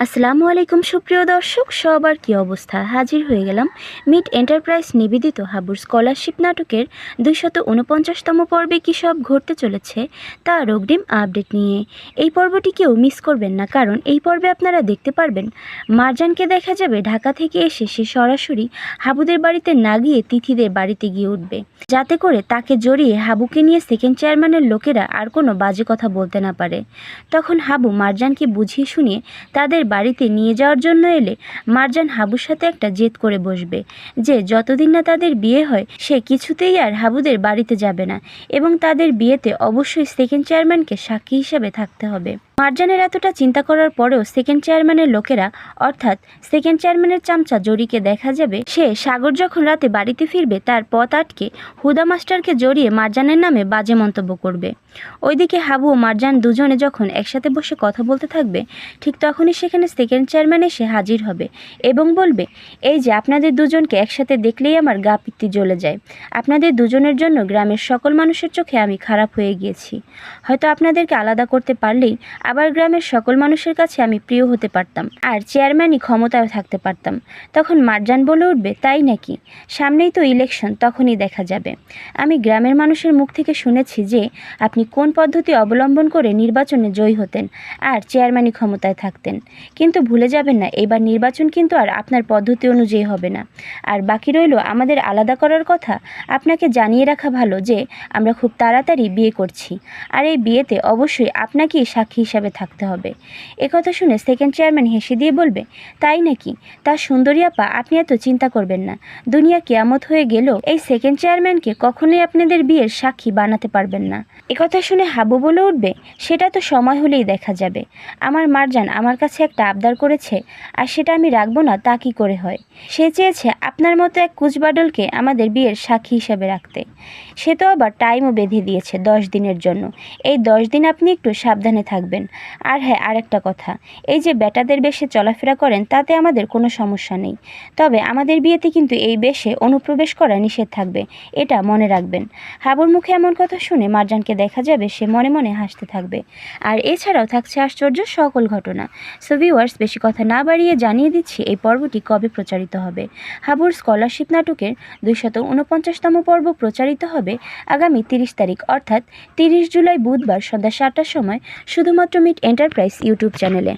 আসসালামু আলাইকুম সুপ্রিয় দর্শক, সবার কি অবস্থা? হাজির হয়ে গেলাম মিট এন্টারপ্রাইজ নিবেদিত হাবুর স্কলারশিপ নাটকের 249তম পর্বে কী সব ঘটতে চলেছে তার অগ্রিম আপডেট নিয়ে। এই পর্বটি কেউ মিস করবেন না, কারণ এই পর্বে আপনারা দেখতে পারবেন মারজানকে দেখা যাবে ঢাকা থেকে এসে সে সরাসরি হাবুদের বাড়িতে না গিয়ে তিথিদের বাড়িতে গিয়ে উঠবে, যাতে করে তাকে জড়িয়ে হাবুকে নিয়ে সেকেন্ড চেয়ারম্যানের লোকেরা আর কোনো বাজে কথা বলতে না পারে। তখন হাবু মারজানকে বুঝিয়ে শুনিয়ে তাদের বাড়িতে নিয়ে যাওয়ার জন্য এলে মারজান হাবুর সাথে একটা জেদ করে বসবে যে যতদিন না তাদের বিয়ে হয় সে কিছুতেই আর হাবুদের বাড়িতে যাবে না, এবং তাদের বিয়েতে অবশ্যই সেকেন্ড চেয়ারম্যানকে সাক্ষী হিসেবে থাকতে হবে। মারজানের এতটা চিন্তা করার পরেও সেকেন্ড চেয়ারম্যানের লোকেরা, অর্থাৎ সেকেন্ড চেয়ারম্যানের চামচা জরিকে দেখা যাবে সে সাগর যখন রাতে বাড়িতে ফিরবে তার পথ আটকে হুদা মাস্টারকে জড়িয়ে মারজানের নামে বাজে মন্তব্য করবে। ওইদিকে হাবু ও মারজান দুজনে যখন একসাথে বসে কথা বলতে থাকবে, ঠিক তখনই সেখানে সেকেন্ড চেয়ারম্যান এসে হাজির হবে এবং বলবে, এই যে আপনাদের দুজনকে একসাথে দেখলেই আমার গা পিত্তি জ্বলে যায়। আপনাদের দুজনের জন্য গ্রামের সকল মানুষের চোখে আমি খারাপ হয়ে গিয়েছি। হয়তো আপনাদেরকে আলাদা করতে পারলেই আবার গ্রামের সকল মানুষের কাছে আমি প্রিয় হতে পারতাম আর চেয়ারম্যানই ক্ষমতায় থাকতে পারতাম। তখন মারজান বলে উঠবে, তাই নাকি? সামনেই তো ইলেকশন, তখনই দেখা যাবে। আমি গ্রামের মানুষের মুখ থেকে শুনেছি যে আপনি কোন পদ্ধতি অবলম্বন করে নির্বাচনে জয়ী হতেন আর চেয়ারম্যানই ক্ষমতায় থাকতেন। কিন্তু ভুলে যাবেন না, এবার নির্বাচন কিন্তু আর আপনার পদ্ধতি অনুযায়ী হবে না। আর বাকি রইল আমাদের আলাদা করার কথা। আপনাকে জানিয়ে রাখা ভালো যে আমরা খুব তাড়াতাড়ি বিয়ে করছি, আর এই বিয়েতে অবশ্যই আপনাকেই সাক্ষী হিসাবে থাকতে হবে। একথা শুনে সেকেন্ড চেয়ারম্যান হেসে দিয়ে বলবে, তাই নাকি? তার সুন্দরী আপা, আপনি এত চিন্তা করবেন না। দুনিয়া কিয়ামত হয়ে গেলেও এই সেকেন্ড চেয়ারম্যানকে কখনোই আপনাদের বিয়ের সাক্ষী বানাতে পারবেন না। একথা শুনে হাবু বলে উঠবে, সেটা তো সময় হলেই দেখা যাবে। আমার মারজান আমার কাছে একটা আবদার করেছে, আর সেটা আমি রাখবো না তা কি করে হয়? সে চেয়েছে আপনার মতো এক কুচবাডলকে আমাদের বিয়ের সাক্ষী হিসাবে রাখতে। সে তো আবার টাইমও বেঁধে দিয়েছে 10 দিনের জন্য। এই 10 দিন আপনি একটু সাবধানে থাকবেন। আর হ্যাঁ, আরেকটা কথা, এই যে বেটাদের বেশে চলাফেরা করেন তাতে আমাদের কোনো সমস্যা নেই, তবে আমাদের বিয়েতে কিন্তু এই বেশে অনুপ্রবেশ করা নিষেধ থাকবে, এটা মনে রাখবেন। হাবুর মুখে এমন কথা শুনে মারজানকে দেখা যাবে সে মনে মনে হাসতে থাকবে। আর এছাড়াও থাকছে আশ্চর্য সকল ঘটনা। সো ভিউয়ার্স, বেশি কথা না বাড়িয়ে জানিয়ে দিচ্ছি এই পর্বটি কবে প্রচারিত হবে। হাবুর স্কলারশিপ নাটকের 249তম পর্ব প্রচারিত হবে আগামী 30 তারিখ, অর্থাৎ 30 জুলাই বুধবার সন্ধ্যা 7টার সময় শুধুমাত্র মিট এন্টারপ্রাইজ ইউটিউব চ্যানেলে।